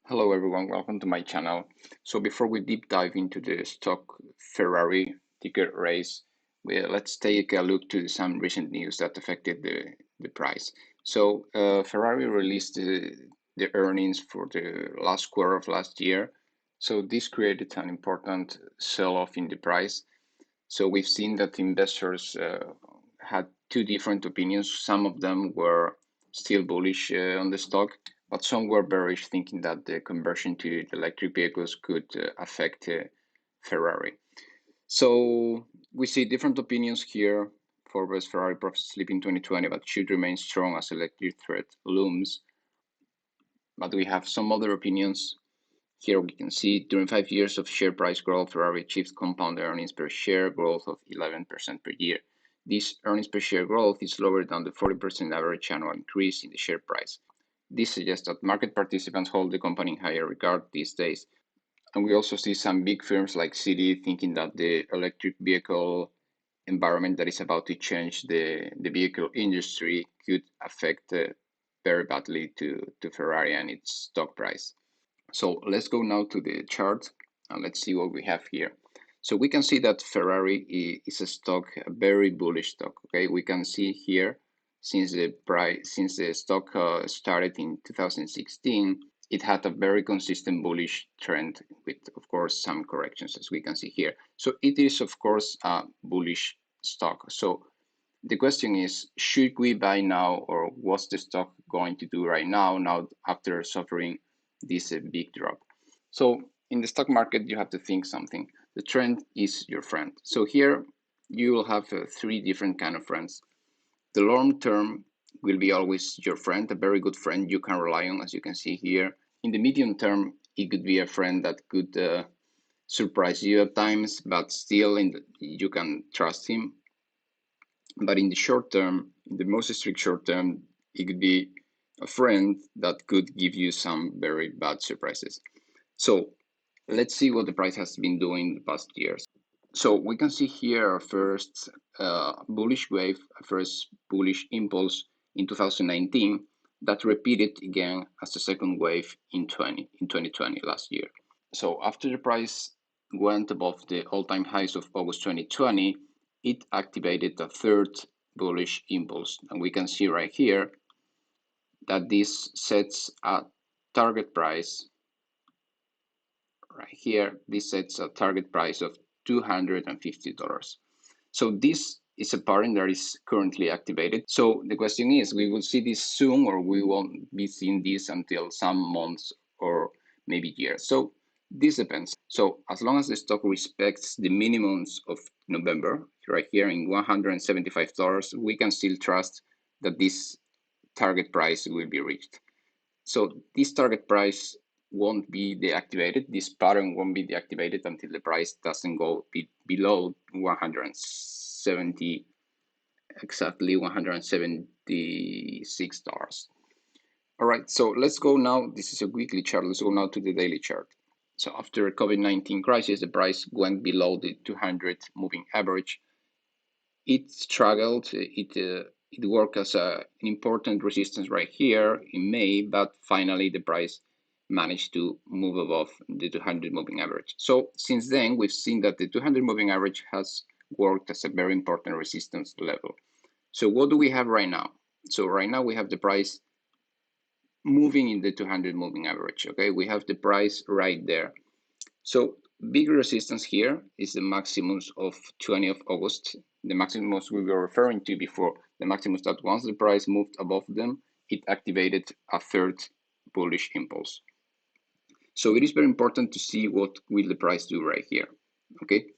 Hello everyone, welcome to my channel. So before we deep dive into the stock Ferrari ticker race, let's take a look to some recent news that affected the price. So Ferrari released the earnings for the last quarter of last year. So this created an important sell-off in the price. So we've seen that investors had two different opinions. Some of them were still bullish on the stock, but some were bearish, thinking that the conversion to electric vehicles could affect Ferrari. So we see different opinions here. Forbes Ferrari profit slip in 2020, but should remain strong as electric threat looms. But we have some other opinions. Here we can see during 5 years of share price growth, Ferrari achieved compound earnings per share growth of 11% per year. This earnings per share growth is lower than the 40% average annual increase in the share price. This suggests that market participants hold the company in higher regard these days. And we also see some big firms like Citi thinking that the electric vehicle environment that is about to change the vehicle industry could affect very badly to Ferrari and its stock price. So let's go now to the chart and let's see what we have here. So we can see that Ferrari is a stock, a very bullish stock. Okay, we can see here since the stock started in 2016, it had a very consistent bullish trend with, of course, some corrections as we can see here. So it is, of course, a bullish stock. So the question is, should we buy now, or what's the stock going to do right now after suffering this big drop? So in the stock market, you have to think something. The trend is your friend. So here you will have three different kind of friends. The long term will be always your friend, a very good friend you can rely on, as you can see here. In the medium term, it could be a friend that could surprise you at times, but still you can trust him. But in the short term, in the most strict short term, it could be a friend that could give you some very bad surprises. So let's see what the price has been doing the past years. So we can see here our first bullish wave, first bullish impulse in 2019 that repeated again as the second wave in 2020 last year. So after the price went above the all-time highs of August 2020, it activated a third bullish impulse. And we can see right here that this sets a target price. Right here, this sets a target price of $250. So this is a pattern that is currently activated. So the question is, we will see this soon, or we won't be seeing this until some months or maybe years. So this depends. So as long as the stock respects the minimums of November, right here in $175, we can still trust that this target price will be reached. So this target price won't be deactivated. This pattern won't be deactivated until the price doesn't go below 170, exactly $176. All right, so let's go now. This is a weekly chart. Let's go now to the daily chart. So after COVID-19 crisis, the price went below the 200 moving average. It struggled. It worked as an important resistance right here in May, but finally the price managed to move above the 200 moving average. So since then, we've seen that the 200 moving average has worked as a very important resistance level. So what do we have right now? So right now we have the price moving in the 200 moving average. Okay, we have the price right there. So big resistance here is the maximums of 20th of August, the maximums we were referring to before, the maximums that once the price moved above them, it activated a third bullish impulse. So it is very important to see what will the price do right here, okay?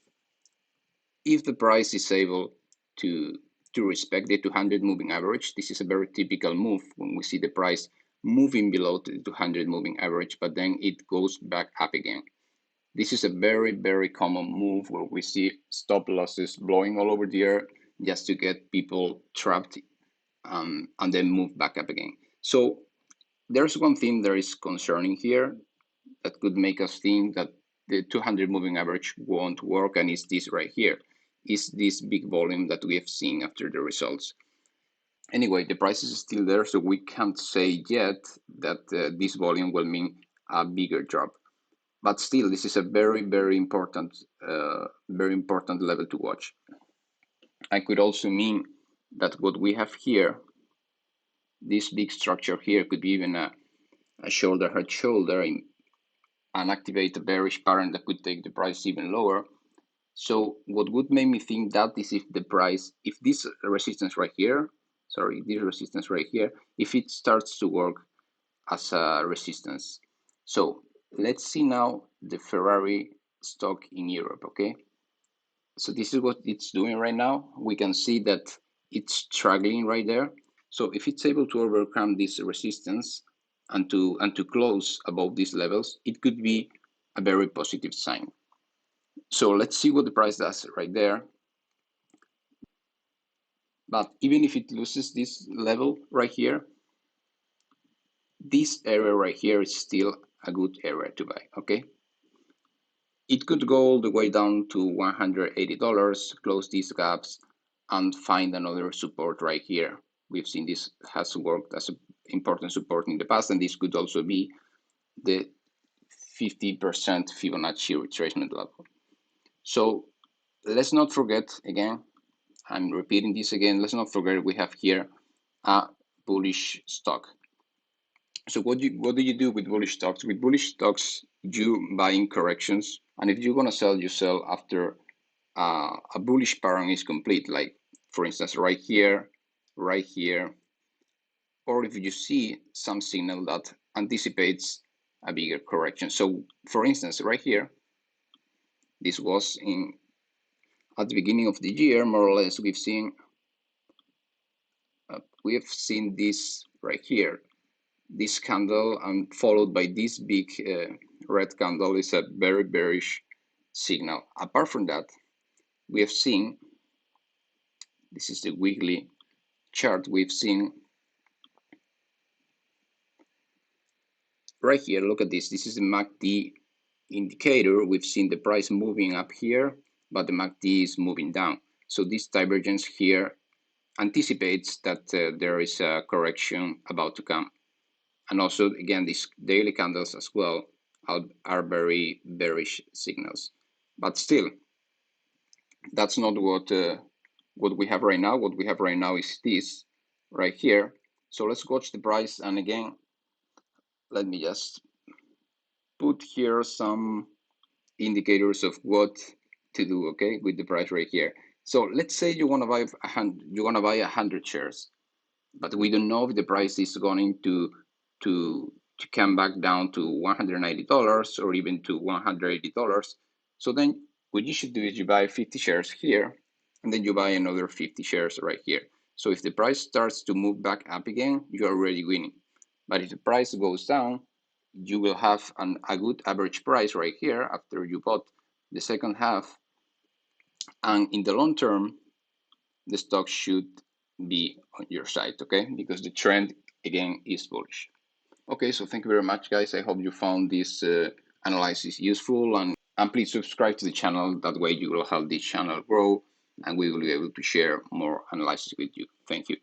If the price is able to respect the 200 moving average, this is a very typical move when we see the price moving below the 200 moving average, but then it goes back up again. This is a very, very common move where we see stop losses blowing all over the air just to get people trapped and then move back up again. So there's one thing that is concerning here that could make us think that the 200 moving average won't work, and it's this right here. Is this big volume that we have seen after the results. Anyway, the price is still there, so we can't say yet that this volume will mean a bigger drop. But still, this is a very important level to watch. I could also mean that what we have here, this big structure here, could be even a shoulder head shoulder and activate a bearish pattern that could take the price even lower. So what would make me think that is if the price, if this resistance right here, sorry, this resistance right here, if it starts to work as a resistance. So let's see now the Ferrari stock in Europe, okay? So this is what it's doing right now. We can see that it's struggling right there. So if it's able to overcome this resistance and to close above these levels, it could be a very positive sign. So let's see what the price does right there. But even if it loses this level right here, this area right here is still a good area to buy, okay? It could go all the way down to $180, close these gaps, and find another support right here. We've seen this has worked as an important support in the past, and this could also be the 50% Fibonacci retracement level. So let's not forget, again, I'm repeating this again, let's not forget we have here a bullish stock. So what do you do with bullish stocks? With bullish stocks, you buy in corrections, and if you're gonna sell, you sell after a bullish pattern is complete. Like for instance, right here, or if you see some signal that anticipates a bigger correction. So for instance, right here, this was at the beginning of the year, more or less. We've seen this right here, this candle, and followed by this big red candle is a very bearish signal. Apart from that, we have seen, this is the weekly chart, we've seen right here, look at this, this is the MACD indicator. We've seen the price moving up here, but the MACD is moving down. So this divergence here anticipates that there is a correction about to come. And also, again, these daily candles as well are very bearish signals. But still, that's not what we have right now. What we have right now is this right here. So let's watch the price. And again, let me just put here some indicators of what to do, okay, with the price right here. So let's say you want to buy 100 shares, but we don't know if the price is going to come back down to $190 or even to $180. So then what you should do is you buy 50 shares here, and then you buy another 50 shares right here. So if the price starts to move back up again, you're already winning. But if the price goes down, you will have a good average price right here after you bought the second half. And in the long term, the stock should be on your side, okay? Because the trend, again, is bullish. Okay, so thank you very much, guys. I hope you found this analysis useful, and please subscribe to the channel. That way you will help this channel grow, and we will be able to share more analysis with you. Thank you.